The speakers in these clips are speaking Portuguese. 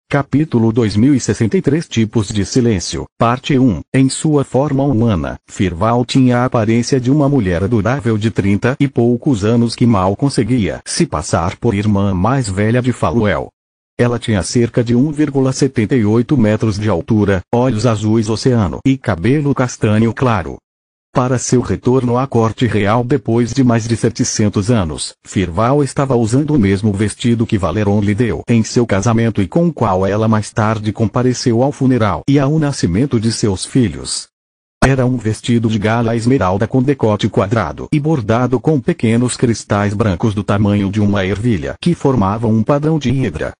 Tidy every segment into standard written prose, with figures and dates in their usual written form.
Capítulo 2063 Tipos de Silêncio, Parte 1. Em sua forma humana, Firval tinha a aparência de uma mulher adorável de 30 e poucos anos que mal conseguia se passar por irmã mais velha de Faluel. Ela tinha cerca de 1,78 metros de altura, olhos azuis oceano e cabelo castanho claro. Para seu retorno à corte real depois de mais de 700 anos, Firval estava usando o mesmo vestido que Valeron lhe deu em seu casamento e com o qual ela mais tarde compareceu ao funeral e ao nascimento de seus filhos. Era um vestido de gala esmeralda com decote quadrado e bordado com pequenos cristais brancos do tamanho de uma ervilha que formavam um padrão de hidra.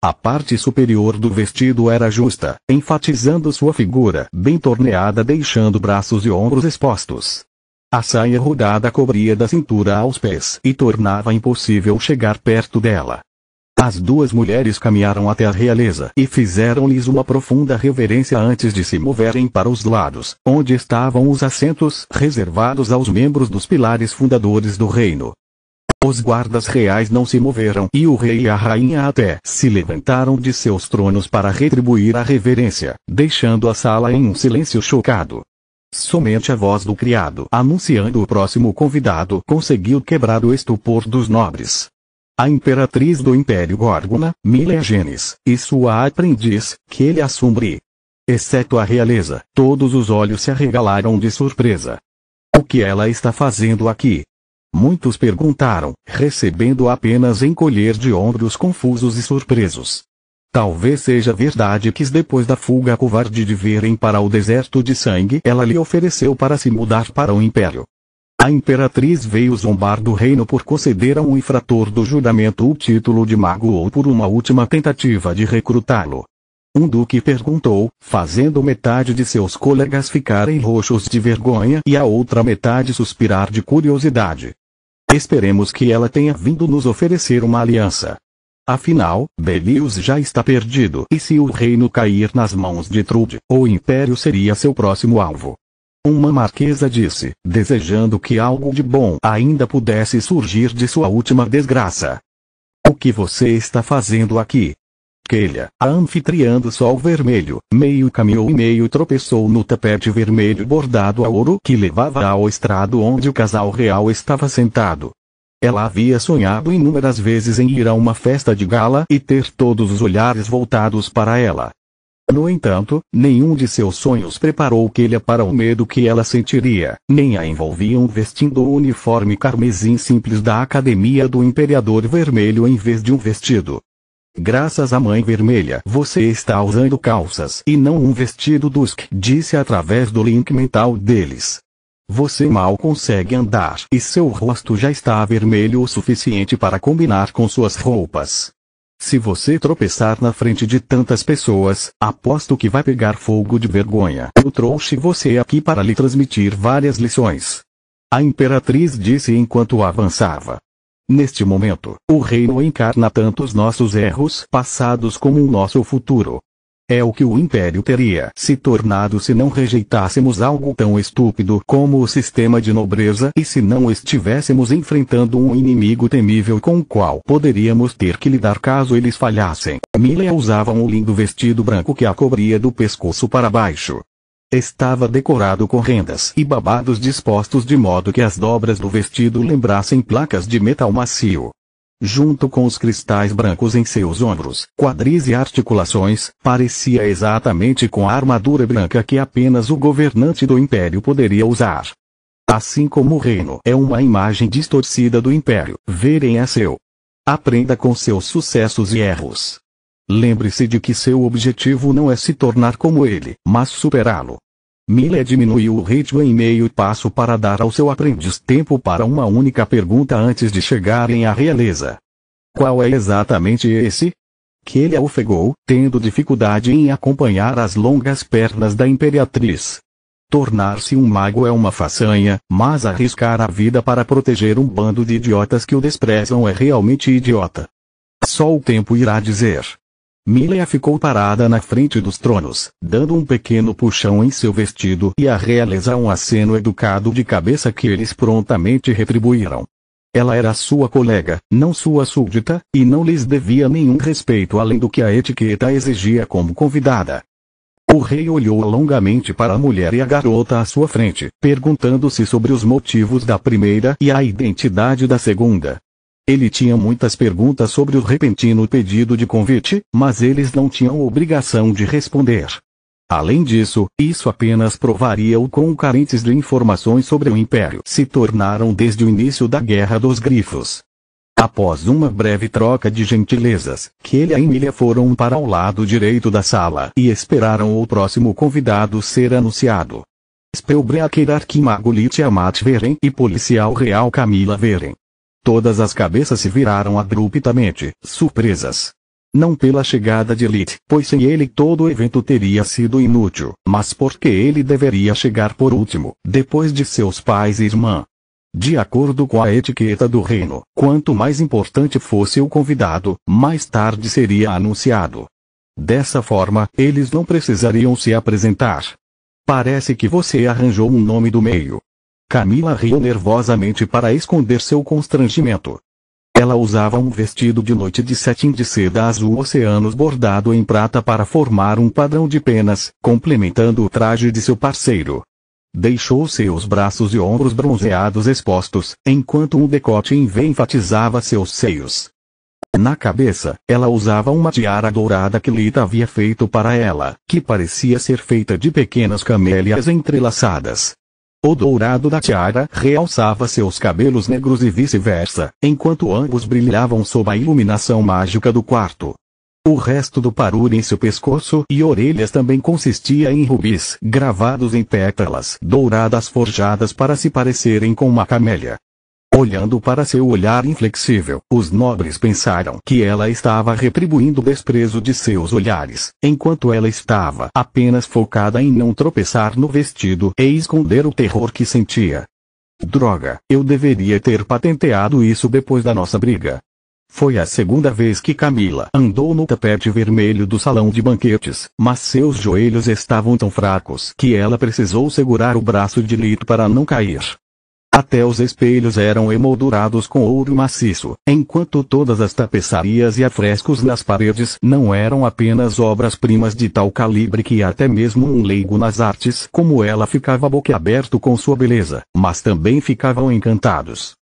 A parte superior do vestido era justa, enfatizando sua figura bem torneada, deixando braços e ombros expostos. A saia rodada cobria da cintura aos pés e tornava impossível chegar perto dela. As duas mulheres caminharam até a realeza e fizeram-lhes uma profunda reverência antes de se moverem para os lados, onde estavam os assentos reservados aos membros dos pilares fundadores do reino. Os guardas reais não se moveram e o rei e a rainha até se levantaram de seus tronos para retribuir a reverência, deixando a sala em um silêncio chocado. Somente a voz do criado anunciando o próximo convidado conseguiu quebrar o estupor dos nobres. A imperatriz do Império Górgona, Milegenes, e sua aprendiz, Kelliasumbre. Exceto a realeza, todos os olhos se arregalaram de surpresa. O que ela está fazendo aqui? Muitos perguntaram, recebendo apenas encolher de ombros confusos e surpresos. Talvez seja verdade que depois da fuga covarde de Veren para o deserto de sangue ela lhe ofereceu para se mudar para o Império. A imperatriz veio zombar do reino por conceder a um infrator do juramento o título de mago ou por uma última tentativa de recrutá-lo. Um duque perguntou, fazendo metade de seus colegas ficarem roxos de vergonha e a outra metade suspirar de curiosidade. Esperemos que ela tenha vindo nos oferecer uma aliança. Afinal, Belius já está perdido e se o reino cair nas mãos de Trude, o Império seria seu próximo alvo. Uma marquesa disse, desejando que algo de bom ainda pudesse surgir de sua última desgraça. O que você está fazendo aqui? Kellia, a anfitriã do Sol Vermelho, meio caminhou e meio tropeçou no tapete vermelho bordado a ouro que levava ao estrado onde o casal real estava sentado. Ela havia sonhado inúmeras vezes em ir a uma festa de gala e ter todos os olhares voltados para ela. No entanto, nenhum de seus sonhos preparou Kellia para o medo que ela sentiria, nem a envolviam vestindo o uniforme carmesim simples da Academia do Imperador Vermelho em vez de um vestido. Graças à Mãe Vermelha, você está usando calças e não um vestido Dusk, disse através do link mental deles. Você mal consegue andar e seu rosto já está vermelho o suficiente para combinar com suas roupas. Se você tropeçar na frente de tantas pessoas, aposto que vai pegar fogo de vergonha. Eu trouxe você aqui para lhe transmitir várias lições. A imperatriz disse enquanto avançava. Neste momento, o reino encarna tanto os nossos erros passados como o nosso futuro. É o que o Império teria se tornado se não rejeitássemos algo tão estúpido como o sistema de nobreza e se não estivéssemos enfrentando um inimigo temível com o qual poderíamos ter que lidar caso eles falhassem. Milia usava um lindo vestido branco que a cobria do pescoço para baixo. Estava decorado com rendas e babados dispostos de modo que as dobras do vestido lembrassem placas de metal macio. Junto com os cristais brancos em seus ombros, quadris e articulações, parecia exatamente com a armadura branca que apenas o governante do Império poderia usar. Assim como o reino é uma imagem distorcida do Império, Veren é seu. Aprenda com seus sucessos e erros. Lembre-se de que seu objetivo não é se tornar como ele, mas superá-lo. Milia diminuiu o ritmo em meio passo para dar ao seu aprendiz tempo para uma única pergunta antes de chegarem à realeza. Qual é exatamente esse? Kellia ofegou, tendo dificuldade em acompanhar as longas pernas da imperatriz. Tornar-se um mago é uma façanha, mas arriscar a vida para proteger um bando de idiotas que o desprezam é realmente idiota. Só o tempo irá dizer. Milia ficou parada na frente dos tronos, dando um pequeno puxão em seu vestido e a realeza um aceno educado de cabeça que eles prontamente retribuíram. Ela era sua colega, não sua súdita, e não lhes devia nenhum respeito além do que a etiqueta exigia como convidada. O rei olhou longamente para a mulher e a garota à sua frente, perguntando-se sobre os motivos da primeira e a identidade da segunda. Ele tinha muitas perguntas sobre o repentino pedido de convite, mas eles não tinham obrigação de responder. Além disso, isso apenas provaria o quão carentes de informações sobre o Império se tornaram desde o início da Guerra dos Grifos. Após uma breve troca de gentilezas, Kelly e Emilia foram para o lado direito da sala e esperaram o próximo convidado ser anunciado. Spellbreaker Arquimago Tiamat Veren e Policial Real Camila Veren. Todas as cabeças se viraram abruptamente, surpresas. Não pela chegada de Lit, pois sem ele todo o evento teria sido inútil, mas porque ele deveria chegar por último, depois de seus pais e irmã. De acordo com a etiqueta do reino, quanto mais importante fosse o convidado, mais tarde seria anunciado. Dessa forma, eles não precisariam se apresentar. Parece que você arranjou um nome do meio. Camila riu nervosamente para esconder seu constrangimento. Ela usava um vestido de noite de cetim de seda azul oceanos bordado em prata para formar um padrão de penas, complementando o traje de seu parceiro. Deixou seus braços e ombros bronzeados expostos, enquanto um decote em V enfatizava seus seios. Na cabeça, ela usava uma tiara dourada que Lita havia feito para ela, que parecia ser feita de pequenas camélias entrelaçadas. O dourado da tiara realçava seus cabelos negros e vice-versa, enquanto ambos brilhavam sob a iluminação mágica do quarto. O resto do parure em seu pescoço e orelhas também consistia em rubis gravados em pétalas douradas forjadas para se parecerem com uma camélia. Olhando para seu olhar inflexível, os nobres pensaram que ela estava retribuindo o desprezo de seus olhares, enquanto ela estava apenas focada em não tropeçar no vestido e esconder o terror que sentia. Droga, eu deveria ter patenteado isso depois da nossa briga. Foi a segunda vez que Camila andou no tapete vermelho do salão de banquetes, mas seus joelhos estavam tão fracos que ela precisou segurar o braço de Lit para não cair. Até os espelhos eram emoldurados com ouro maciço, enquanto todas as tapeçarias e afrescos nas paredes não eram apenas obras-primas de tal calibre que até mesmo um leigo nas artes como ela ficava boquiaberto com sua beleza, mas também ficavam encantados.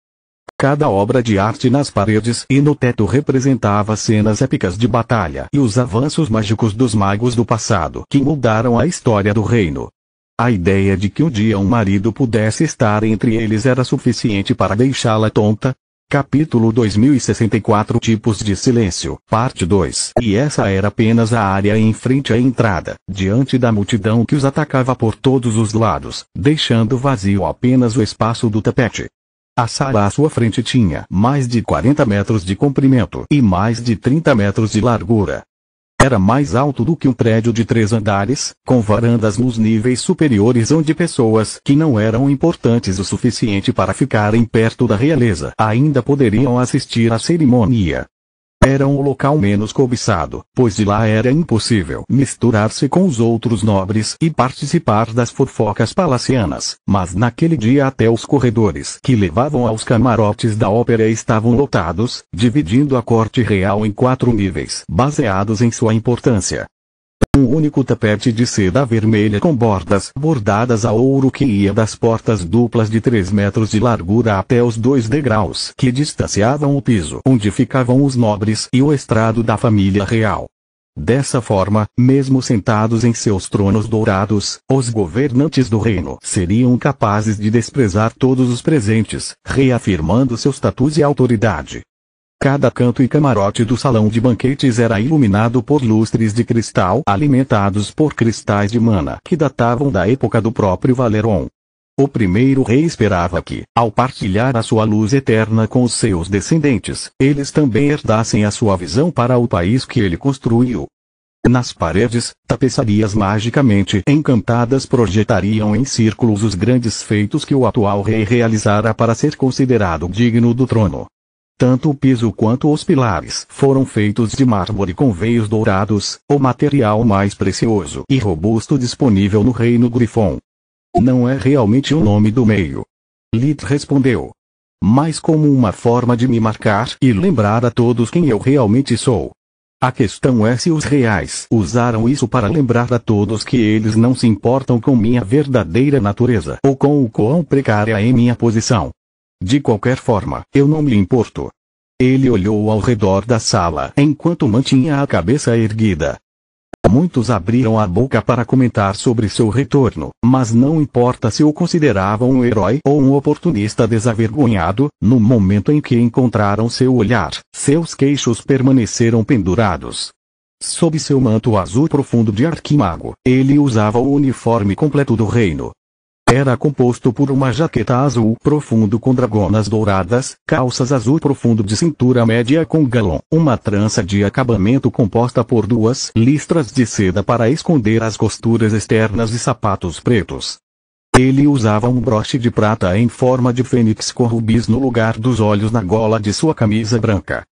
Cada obra de arte nas paredes e no teto representava cenas épicas de batalha e os avanços mágicos dos magos do passado que mudaram a história do reino. A ideia de que um dia um marido pudesse estar entre eles era suficiente para deixá-la tonta. Capítulo 2064 Tipos de Silêncio, Parte 2. E essa era apenas a área em frente à entrada, diante da multidão que os atacava por todos os lados, deixando vazio apenas o espaço do tapete. A sala à sua frente tinha mais de 40 metros de comprimento e mais de 30 metros de largura. Era mais alto do que um prédio de 3 andares, com varandas nos níveis superiores onde pessoas que não eram importantes o suficiente para ficarem perto da realeza ainda poderiam assistir à cerimônia. Era um local menos cobiçado, pois de lá era impossível misturar-se com os outros nobres e participar das fofocas palacianas, mas naquele dia até os corredores que levavam aos camarotes da ópera estavam lotados, dividindo a corte real em 4 níveis, baseados em sua importância. Um único tapete de seda vermelha com bordas bordadas a ouro que ia das portas duplas de 3 metros de largura até os 2 degraus que distanciavam o piso onde ficavam os nobres e o estrado da família real. Dessa forma, mesmo sentados em seus tronos dourados, os governantes do reino seriam capazes de desprezar todos os presentes, reafirmando seu status e autoridade. Cada canto e camarote do salão de banquetes era iluminado por lustres de cristal alimentados por cristais de mana que datavam da época do próprio Valeron. O primeiro rei esperava que, ao partilhar a sua luz eterna com os seus descendentes, eles também herdassem a sua visão para o país que ele construiu. Nas paredes, tapeçarias magicamente encantadas projetariam em círculos os grandes feitos que o atual rei realizara para ser considerado digno do trono. Tanto o piso quanto os pilares foram feitos de mármore com veios dourados, o material mais precioso e robusto disponível no reino Grifon. Não é realmente o nome do meio. Lit respondeu. mas como uma forma de me marcar e lembrar a todos quem eu realmente sou. A questão é se os reais usaram isso para lembrar a todos que eles não se importam com minha verdadeira natureza ou com o quão precária é minha posição. De qualquer forma, eu não me importo. Ele olhou ao redor da sala enquanto mantinha a cabeça erguida. Muitos abriram a boca para comentar sobre seu retorno, mas não importa se o consideravam um herói ou um oportunista desavergonhado, no momento em que encontraram seu olhar, seus queixos permaneceram pendurados. Sob seu manto azul profundo de arquimago, ele usava o uniforme completo do reino. Era composto por uma jaqueta azul profundo com dragonas douradas, calças azul profundo de cintura média com galão, uma trança de acabamento composta por 2 listras de seda para esconder as costuras externas e sapatos pretos. Ele usava um broche de prata em forma de fênix com rubis no lugar dos olhos na gola de sua camisa branca.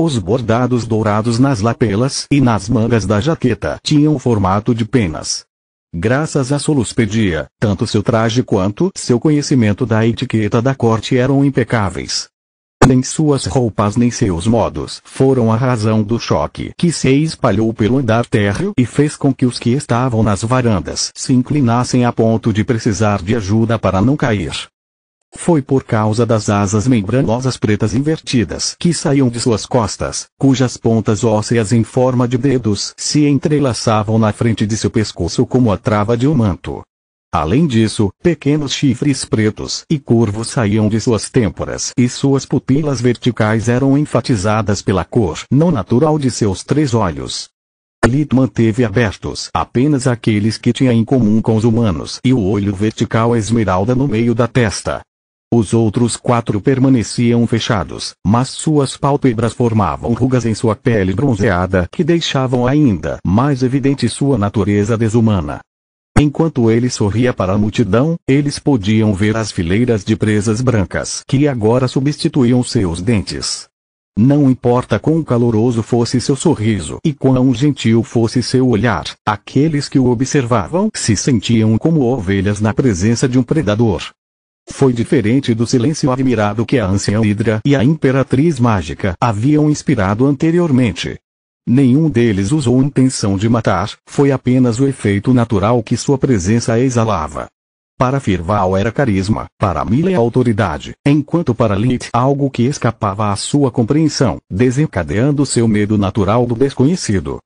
Os bordados dourados nas lapelas e nas mangas da jaqueta tinham o formato de penas. Graças a Soluspedia, tanto seu traje quanto seu conhecimento da etiqueta da corte eram impecáveis. Nem suas roupas nem seus modos foram a razão do choque que se espalhou pelo andar térreo e fez com que os que estavam nas varandas se inclinassem a ponto de precisar de ajuda para não cair. Foi por causa das asas membranosas pretas invertidas que saíam de suas costas, cujas pontas ósseas em forma de dedos se entrelaçavam na frente de seu pescoço como a trava de um manto. Além disso, pequenos chifres pretos e curvos saíam de suas têmporas e suas pupilas verticais eram enfatizadas pela cor não natural de seus 3 olhos. Lit manteve abertos apenas aqueles que tinha em comum com os humanos e o olho vertical esmeralda no meio da testa. Os outros 4 permaneciam fechados, mas suas pálpebras formavam rugas em sua pele bronzeada que deixavam ainda mais evidente sua natureza desumana. Enquanto ele sorria para a multidão, eles podiam ver as fileiras de presas brancas que agora substituíam seus dentes. Não importa quão caloroso fosse seu sorriso e quão gentil fosse seu olhar, aqueles que o observavam se sentiam como ovelhas na presença de um predador. Foi diferente do silêncio admirado que a anciã Hidra e a Imperatriz Mágica haviam inspirado anteriormente. Nenhum deles usou intenção de matar, foi apenas o efeito natural que sua presença exalava. Para Firval era carisma, para Mila autoridade, enquanto para Lit algo que escapava à sua compreensão, desencadeando seu medo natural do desconhecido.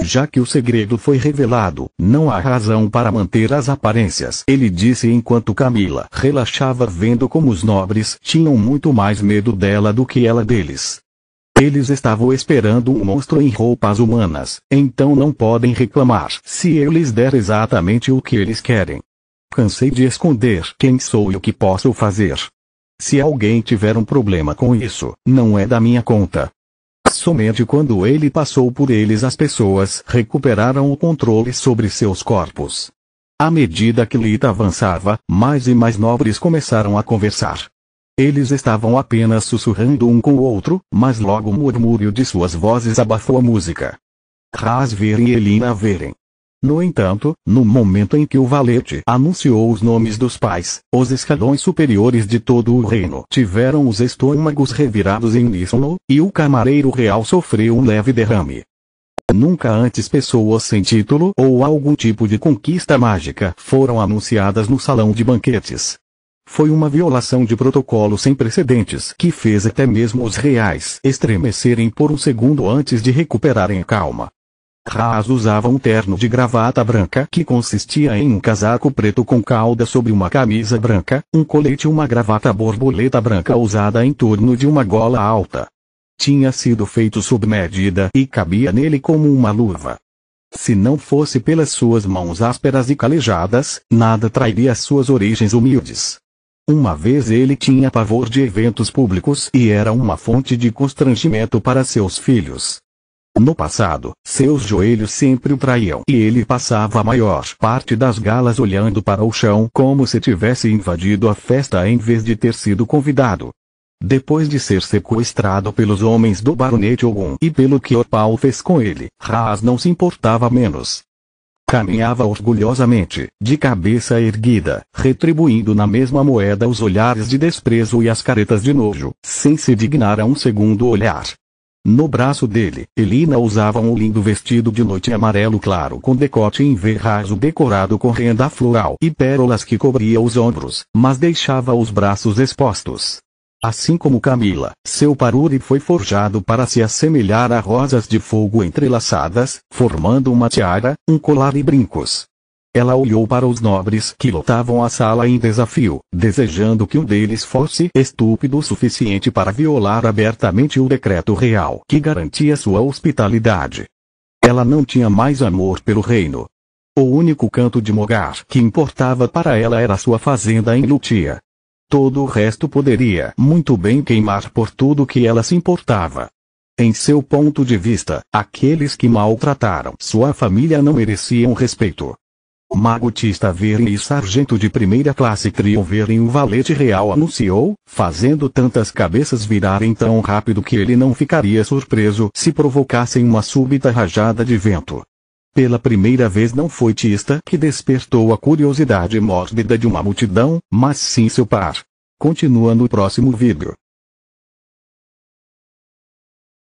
Já que o segredo foi revelado, não há razão para manter as aparências, ele disse enquanto Camila relaxava vendo como os nobres tinham muito mais medo dela do que ela deles. Eles estavam esperando um monstro em roupas humanas, então não podem reclamar se eu lhes der exatamente o que eles querem. Cansei de esconder quem sou e o que posso fazer. Se alguém tiver um problema com isso, não é da minha conta. Somente quando ele passou por eles as pessoas recuperaram o controle sobre seus corpos. À medida que Lita avançava, mais e mais nobres começaram a conversar. Eles estavam apenas sussurrando um com o outro, mas logo o murmúrio de suas vozes abafou a música. Rasver e Elina verem. No entanto, no momento em que o valete anunciou os nomes dos pais, os escalões superiores de todo o reino tiveram os estômagos revirados em uníssono, e o camareiro real sofreu um leve derrame. Nunca antes pessoas sem título ou algum tipo de conquista mágica foram anunciadas no salão de banquetes. Foi uma violação de protocolo sem precedentes que fez até mesmo os reais estremecerem por um segundo antes de recuperarem a calma. Haas usava um terno de gravata branca que consistia em um casaco preto com cauda sobre uma camisa branca, um colete e uma gravata borboleta branca usada em torno de uma gola alta. Tinha sido feito sob medida e cabia nele como uma luva. Se não fosse pelas suas mãos ásperas e calejadas, nada trairia suas origens humildes. Uma vez ele tinha pavor de eventos públicos e era uma fonte de constrangimento para seus filhos. No passado, seus joelhos sempre o traíam e ele passava a maior parte das galas olhando para o chão como se tivesse invadido a festa em vez de ter sido convidado. Depois de ser sequestrado pelos homens do Baronete Ogun e pelo que Opal fez com ele, Haas não se importava menos. Caminhava orgulhosamente, de cabeça erguida, retribuindo na mesma moeda os olhares de desprezo e as caretas de nojo, sem se dignar a um segundo olhar. No braço dele, Elina usava um lindo vestido de noite amarelo claro com decote em V raso decorado com renda floral e pérolas que cobria os ombros, mas deixava os braços expostos. Assim como Camila, seu parure foi forjado para se assemelhar a rosas de fogo entrelaçadas, formando uma tiara, um colar e brincos. Ela olhou para os nobres que lotavam a sala em desafio, desejando que um deles fosse estúpido o suficiente para violar abertamente o decreto real que garantia sua hospitalidade. Ela não tinha mais amor pelo reino. O único canto de Mogar que importava para ela era sua fazenda em Lutia. Todo o resto poderia muito bem queimar por tudo que ela se importava. Em seu ponto de vista, aqueles que maltrataram sua família não mereciam respeito. Mago Tistaverin e sargento de primeira classe Trioverin, o valete real anunciou, fazendo tantas cabeças virarem tão rápido que ele não ficaria surpreso se provocassem uma súbita rajada de vento. Pela primeira vez não foi Tista que despertou a curiosidade mórbida de uma multidão, mas sim seu par. Continua no próximo vídeo.